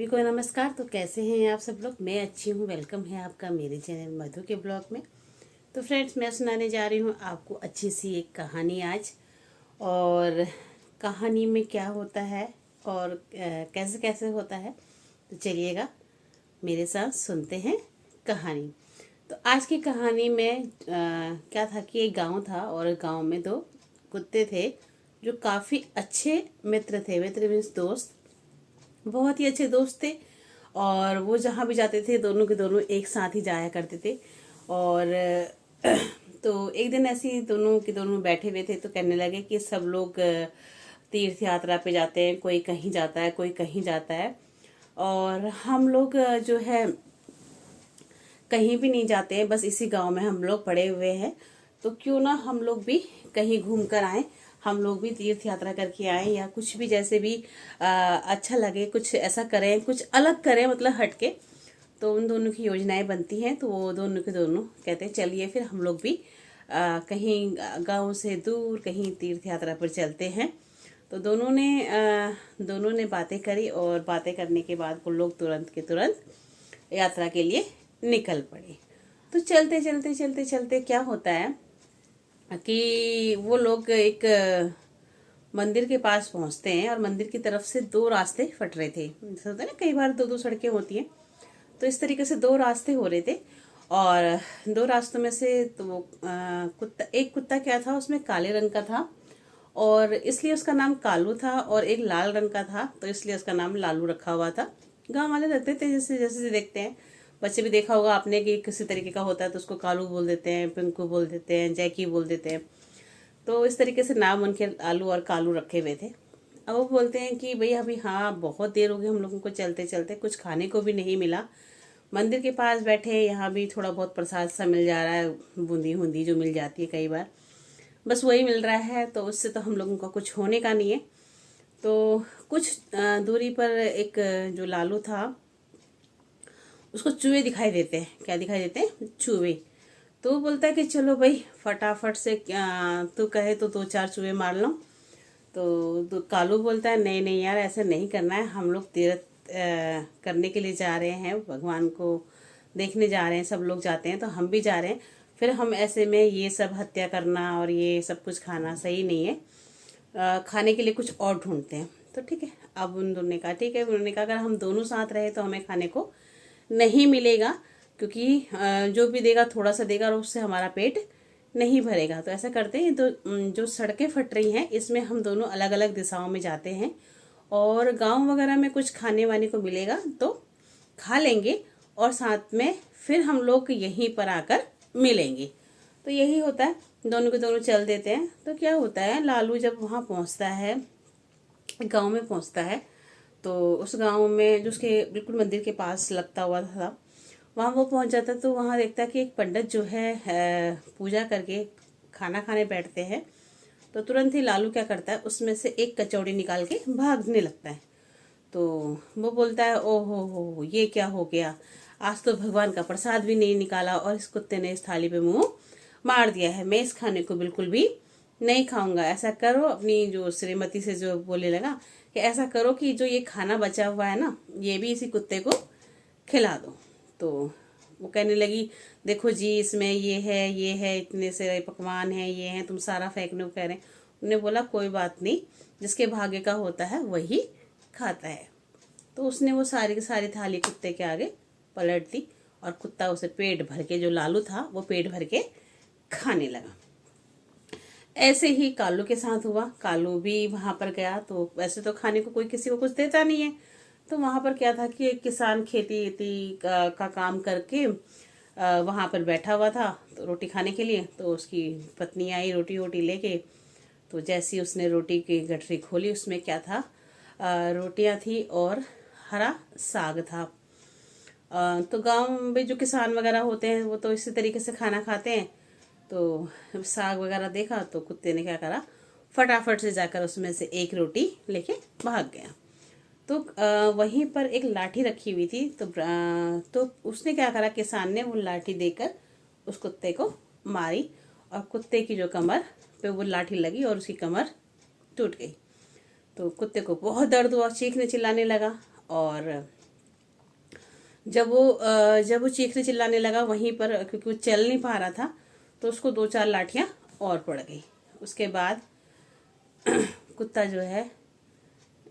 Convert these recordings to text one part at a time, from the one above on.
सभी को नमस्कार। तो कैसे हैं आप सब लोग? मैं अच्छी हूँ। वेलकम है आपका मेरे चैनल मधु के ब्लॉग में। तो फ्रेंड्स, मैं सुनाने जा रही हूँ आपको अच्छी सी एक कहानी आज। और कहानी में क्या होता है और कैसे कैसे होता है, तो चलिएगा मेरे साथ सुनते हैं कहानी। तो आज की कहानी में क्या था कि एक गांव था और गांव में दो कुत्ते थे जो काफ़ी अच्छे मित्र थे। मित्र मीन्स दोस्त, बहुत ही अच्छे दोस्त थे। और वो जहाँ भी जाते थे दोनों के दोनों एक साथ ही जाया करते थे। और तो एक दिन ऐसे ही दोनों के दोनों बैठे हुए थे तो कहने लगे कि सब लोग तीर्थ यात्रा पे जाते हैं, कोई कहीं जाता है कोई कहीं जाता है, और हम लोग जो है कहीं भी नहीं जाते हैं, बस इसी गांव में हम लोग पड़े हुए हैं। तो क्यों ना हम लोग भी कहीं घूम कर आए, हम लोग भी तीर्थ यात्रा करके आए, या कुछ भी जैसे भी अच्छा लगे कुछ ऐसा करें, कुछ अलग करें, मतलब हटके। तो उन दोनों की योजनाएं बनती हैं। तो वो दोनों के दोनों कहते हैं चलिए फिर हम लोग भी कहीं गांव से दूर कहीं तीर्थ यात्रा पर चलते हैं। तो दोनों ने बातें करी और बातें करने के बाद वो लोग तुरंत के तुरंत यात्रा के लिए निकल पड़े। तो चलते चलते चलते चलते क्या होता है कि वो लोग एक मंदिर के पास पहुंचते हैं और मंदिर की तरफ से दो रास्ते फट रहे थे। जैसे होता है ना, कई बार दो दो सड़कें होती हैं, तो इस तरीके से दो रास्ते हो रहे थे। और दो रास्तों में से तो एक कुत्ता क्या था, उसमें काले रंग का था और इसलिए उसका नाम कालू था, और एक लाल रंग का था तो इसलिए उसका नाम लालू रखा हुआ था। गांव वाले रहते थे, जैसे जैसे देखते हैं, बच्चे भी देखा होगा आपने कि किसी तरीके का होता है तो उसको कालू बोल देते हैं, पिंकू बोल देते हैं, जैकी बोल देते हैं। तो इस तरीके से नाम उनके आलू और कालू रखे हुए थे। अब वो बोलते हैं कि भाई अभी हाँ बहुत देर हो गई हम लोगों को चलते चलते, कुछ खाने को भी नहीं मिला। मंदिर के पास बैठे, यहाँ भी थोड़ा बहुत प्रसाद सा मिल जा रहा है, बूंदी बूंदी जो मिल जाती है कई बार, बस वही मिल रहा है, तो उससे तो हम लोगों का कुछ होने का नहीं है। तो कुछ दूरी पर एक जो लालू था उसको चूहे दिखाई देते हैं। क्या दिखाई देते हैं? चूहे। तो वो बोलता है कि चलो भाई फटाफट से तू कहे तो दो चार चूहे मार लो। तो कालू बोलता है नहीं नहीं यार, ऐसे नहीं करना है, हम लोग तीर्थ करने के लिए जा रहे हैं, भगवान को देखने जा रहे हैं, सब लोग जाते हैं तो हम भी जा रहे हैं, फिर हम ऐसे में ये सब हत्या करना और ये सब कुछ खाना सही नहीं है। खाने के लिए कुछ और ढूंढते हैं। तो ठीक है, अब उन दोनों ने कहा ठीक है। उन्होंने कहा अगर हम दोनों साथ रहे तो हमें खाने को नहीं मिलेगा, क्योंकि जो भी देगा थोड़ा सा देगा और उससे हमारा पेट नहीं भरेगा। तो ऐसा करते हैं, तो जो सड़कें फट रही हैं इसमें हम दोनों अलग अलग दिशाओं में जाते हैं, और गांव वगैरह में कुछ खाने वाने को मिलेगा तो खा लेंगे, और साथ में फिर हम लोग यहीं पर आकर मिलेंगे। तो यही होता है, दोनों के दोनों चल देते हैं। तो क्या होता है, लालू जब वहाँ पहुँचता है, गांव में पहुँचता है, तो उस गांव में जो उसके बिल्कुल मंदिर के पास लगता हुआ था, वहाँ वो पहुँच जाता है। तो वहाँ देखता है कि एक पंडित जो है पूजा करके खाना खाने बैठते हैं। तो तुरंत ही लालू क्या करता है, उसमें से एक कचौड़ी निकाल के भागने लगता है। तो वो बोलता है ओ हो ये क्या हो गया, आज तो भगवान का प्रसाद भी नहीं निकाला और इस कुत्ते ने इस थाली पे मुंह मार दिया है, मैं इस खाने को बिल्कुल भी नहीं खाऊंगा। ऐसा करो, अपनी जो श्रीमती से जो बोले लगा कि ऐसा करो कि जो ये खाना बचा हुआ है ना, ये भी इसी कुत्ते को खिला दो। तो वो कहने लगी देखो जी, इसमें ये है, इतने से पकवान हैं, ये हैं, तुम सारा फेंकने को कह रहे हैं। उन्होंने बोला कोई बात नहीं, जिसके भाग्य का होता है वही खाता है। तो उसने वो सारी की सारी थाली कुत्ते के आगे पलट दी, और कुत्ता उसे पेट भर के, जो लालू था वो पेट भर के खाने लगा। ऐसे ही कालू के साथ हुआ। कालू भी वहां पर गया, तो वैसे तो खाने को कोई किसी को कुछ देता नहीं है। तो वहां पर क्या था कि एक किसान खेती का काम करके वहां पर बैठा हुआ था, तो रोटी खाने के लिए। तो उसकी पत्नी आई रोटी वोटी लेके। तो जैसी उसने रोटी की गठरी खोली, उसमें क्या था, रोटियां थी और हरा साग था। तो गांव में जो किसान वगैरह होते हैं वो तो इसी तरीके से खाना खाते हैं। तो साग वगैरह देखा तो कुत्ते ने क्या करा, फटाफट से जाकर उसमें से एक रोटी लेके भाग गया। तो वहीं पर एक लाठी रखी हुई थी। तो उसने क्या करा, किसान ने वो लाठी देकर उस कुत्ते को मारी, और कुत्ते की जो कमर पे वो लाठी लगी और उसकी कमर टूट गई। तो कुत्ते को बहुत दर्द हुआ, चीखने चिल्लाने लगा, और जब वो चीखने चिल्लाने लगा वहीं पर, क्योंकि वो चल नहीं पा रहा था, तो उसको 2-4 लाठियां और पड़ गई। उसके बाद कुत्ता जो है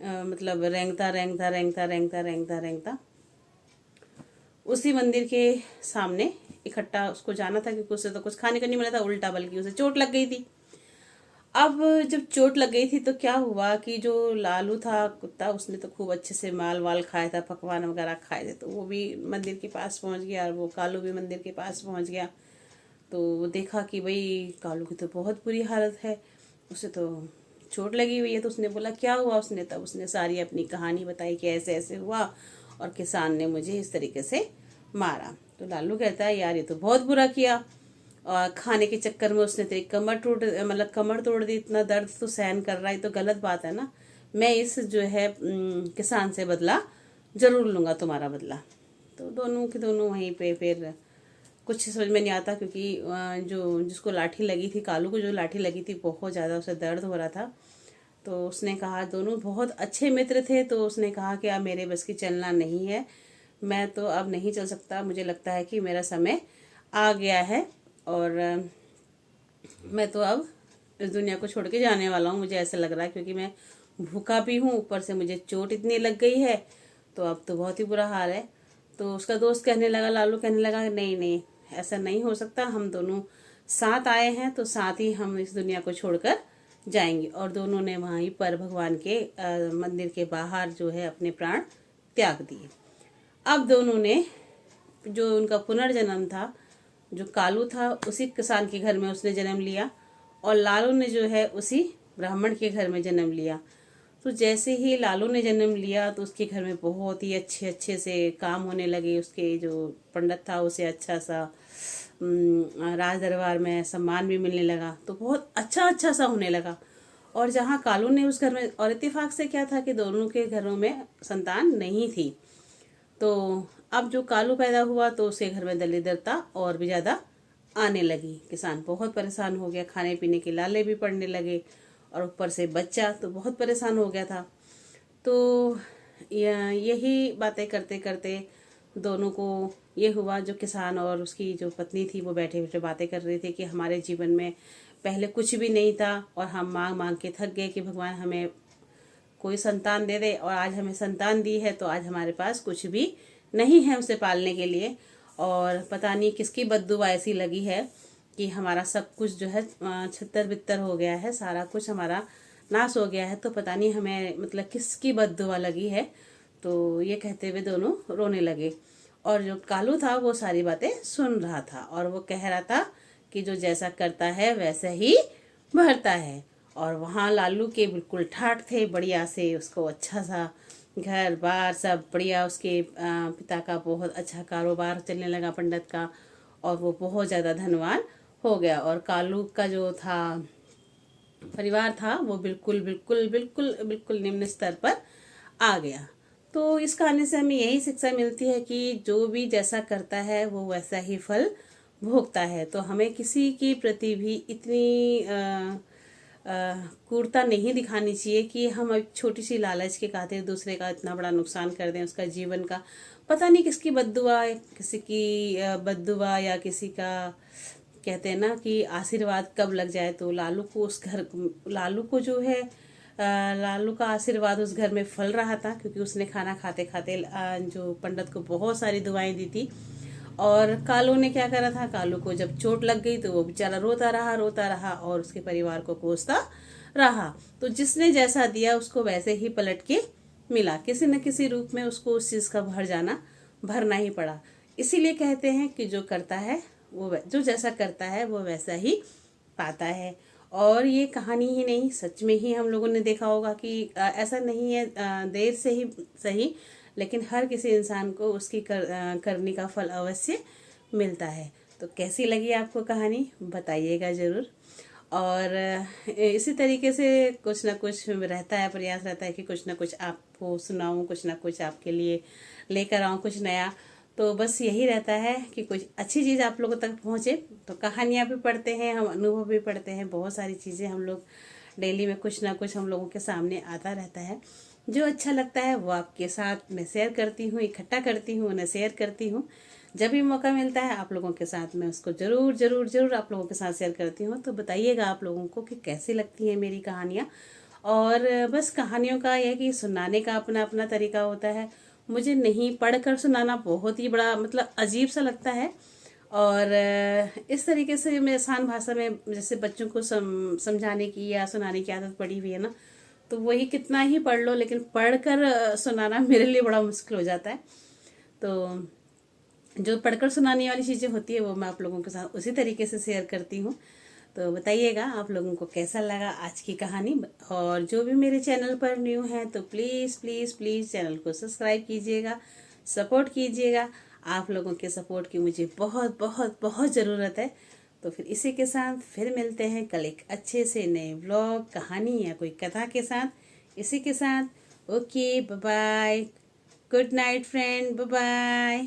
मतलब रेंगता रेंगता रेंगता रेंगता रेंगता रेंगता उसी मंदिर के सामने इकट्ठा उसको जाना था, क्योंकि उसे तो कुछ खाने को नहीं मिला था, उल्टा बल्कि उसे चोट लग गई थी। अब जब चोट लग गई थी तो क्या हुआ कि जो लालू था कुत्ता, उसने तो खूब अच्छे से माल वाल खाया था, पकवान वगैरह खाए थे, तो वो भी मंदिर के पास पहुंच गया और वो कालू भी मंदिर के पास पहुंच गया। तो वो देखा कि भाई कालू की तो बहुत बुरी हालत है, उसे तो चोट लगी हुई है। तो उसने बोला क्या हुआ, उसने तब उसने सारी अपनी कहानी बताई कि ऐसे ऐसे हुआ और किसान ने मुझे इस तरीके से मारा। तो लालू कहता है यार ये तो बहुत बुरा किया, और खाने के चक्कर में उसने तेरी कमर तोड़ दी, इतना दर्द तो सहन कर रहा है, तो गलत बात है ना। मैं इस जो है किसान से बदला जरूर लूंगा, तुम्हारा बदला। तो दोनों के दोनों वहीं पे फिर कुछ समझ में नहीं आता, क्योंकि जो जिसको लाठी लगी थी, कालू को जो लाठी लगी थी, बहुत ज़्यादा उसे दर्द हो रहा था। तो उसने कहा, दोनों बहुत अच्छे मित्र थे, तो उसने कहा कि अब मेरे बस की चलना नहीं है, मैं तो अब नहीं चल सकता, मुझे लगता है कि मेरा समय आ गया है और मैं तो अब इस दुनिया को छोड़ के जाने वाला हूँ, मुझे ऐसा लग रहा है, क्योंकि मैं भूखा भी हूँ, ऊपर से मुझे चोट इतनी लग गई है, तो अब तो बहुत ही बुरा हाल है। तो उसका दोस्त कहने लगा, लालू कहने लगा, नहीं नहीं ऐसा नहीं हो सकता, हम दोनों साथ आए हैं तो साथ ही हम इस दुनिया को छोड़कर जाएंगे। और दोनों ने वहीं पर भगवान के मंदिर के बाहर जो है अपने प्राण त्याग दिए। अब दोनों ने, जो उनका पुनर्जन्म था, जो कालू था उसी किसान के घर में उसने जन्म लिया, और लालू ने जो है उसी ब्राह्मण के घर में जन्म लिया। तो जैसे ही लालू ने जन्म लिया तो उसके घर में बहुत ही अच्छे अच्छे से काम होने लगे, उसके जो पंडित था उसे अच्छा सा राज दरबार में सम्मान भी मिलने लगा, तो बहुत अच्छा अच्छा सा होने लगा। और जहाँ कालू ने उस घर में, और इत्तेफाक से क्या था कि दोनों के घरों में संतान नहीं थी, तो अब जो कालू पैदा हुआ तो उसके घर में दरिद्रता और भी ज़्यादा आने लगी। किसान बहुत परेशान हो गया, खाने पीने के लाले भी पड़ने लगे, और ऊपर से बच्चा तो बहुत परेशान हो गया था। तो यही बातें करते करते दोनों को ये हुआ, जो किसान और उसकी जो पत्नी थी वो बैठे बैठे बातें कर रहे थे कि हमारे जीवन में पहले कुछ भी नहीं था और हम मांग मांग के थक गए कि भगवान हमें कोई संतान दे दे, और आज हमें संतान दी है तो आज हमारे पास कुछ भी नहीं है उसे पालने के लिए। और पता नहीं किसकी बद्दुआ ऐसी लगी है कि हमारा सब कुछ जो है छत्तर बित्तर हो गया है, सारा कुछ हमारा नाश हो गया है, तो पता नहीं हमें मतलब किसकी बद्दुआ लगी है। तो ये कहते हुए दोनों रोने लगे, और जो कालू था वो सारी बातें सुन रहा था, और वो कह रहा था कि जो जैसा करता है वैसा ही भरता है। और वहाँ लालू के बिल्कुल ठाठ थे, बढ़िया से उसको अच्छा सा घर बार सब बढ़िया, उसके पिता का बहुत अच्छा कारोबार चलने लगा पंडित का, और वो बहुत ज़्यादा धनवान हो गया। और कालू का जो था परिवार था वो बिल्कुल बिल्कुल बिल्कुल बिल्कुल निम्न स्तर पर आ गया। तो इस कहानी से हमें यही शिक्षा मिलती है कि जो भी जैसा करता है वो वैसा ही फल भोगता है। तो हमें किसी की प्रति भी इतनी क्रूरता नहीं दिखानी चाहिए कि हम एक छोटी सी लालच के खातिर दूसरे का इतना बड़ा नुकसान कर दें, उसका जीवन का पता नहीं किसकी बद्दुआ, किसी की बद्दुआ या किसी का कहते हैं ना कि आशीर्वाद कब लग जाए। तो लालू को जो है लालू का आशीर्वाद उस घर में फल रहा था, क्योंकि उसने खाना खाते खाते जो पंडित को बहुत सारी दुआएं दी थी। और कालू ने क्या करा था, कालू को जब चोट लग गई तो वो बेचारा रोता रहा और उसके परिवार को कोसता रहा। तो जिसने जैसा दिया उसको वैसे ही पलट के मिला, किसी न किसी रूप में उसको उस चीज का भरना ही पड़ा। इसीलिए कहते हैं कि जो करता है वो, जो जैसा करता है वो वैसा ही पाता है। और ये कहानी ही नहीं, सच में ही हम लोगों ने देखा होगा कि ऐसा नहीं है, देर से ही सही, लेकिन हर किसी इंसान को उसकी करनी का फल अवश्य मिलता है। तो कैसी लगी आपको कहानी बताइएगा ज़रूर। और इसी तरीके से कुछ ना कुछ रहता है, प्रयास रहता है कि कुछ ना कुछ आपको सुनाऊं, कुछ ना कुछ आपके लिए लेकर आऊं, कुछ नया। तो बस यही रहता है कि कुछ अच्छी चीज़ आप लोगों तक पहुंचे। तो कहानियाँ भी पढ़ते हैं हम, अनुभव भी पढ़ते हैं, बहुत सारी चीज़ें हम लोग डेली में कुछ ना कुछ हम लोगों के सामने आता रहता है। जो अच्छा लगता है वो आपके साथ मैं शेयर करती हूँ, इकट्ठा करती हूँ, उन्हें शेयर करती हूँ। जब भी मौका मिलता है आप लोगों के साथ मैं उसको ज़रूर ज़रूर ज़रूर आप लोगों के साथ शेयर करती हूँ। तो बताइएगा आप लोगों को कि कैसी लगती हैं मेरी कहानियाँ। और बस कहानियों का यह कि सुनाने का अपना अपना तरीका होता है। मुझे नहीं पढ़कर सुनाना बहुत ही बड़ा मतलब अजीब सा लगता है। और इस तरीके से मैं आसान भाषा में जैसे बच्चों को समझाने की या सुनाने की आदत पड़ी हुई है ना, तो वही कितना ही पढ़ लो लेकिन पढ़कर सुनाना मेरे लिए बड़ा मुश्किल हो जाता है। तो जो पढ़कर सुनाने वाली चीज़ें होती है वो मैं आप लोगों के साथ उसी तरीके से शेयर करती हूँ। तो बताइएगा आप लोगों को कैसा लगा आज की कहानी। और जो भी मेरे चैनल पर न्यू है तो प्लीज़ प्लीज़ प्लीज़ चैनल को सब्सक्राइब कीजिएगा, सपोर्ट कीजिएगा। आप लोगों के सपोर्ट की मुझे बहुत बहुत बहुत ज़रूरत है। तो फिर इसी के साथ फिर मिलते हैं कल एक अच्छे से नए व्लॉग, कहानी या कोई कथा के साथ। इसी के साथ okay, bye bye, good night friend, bye bye.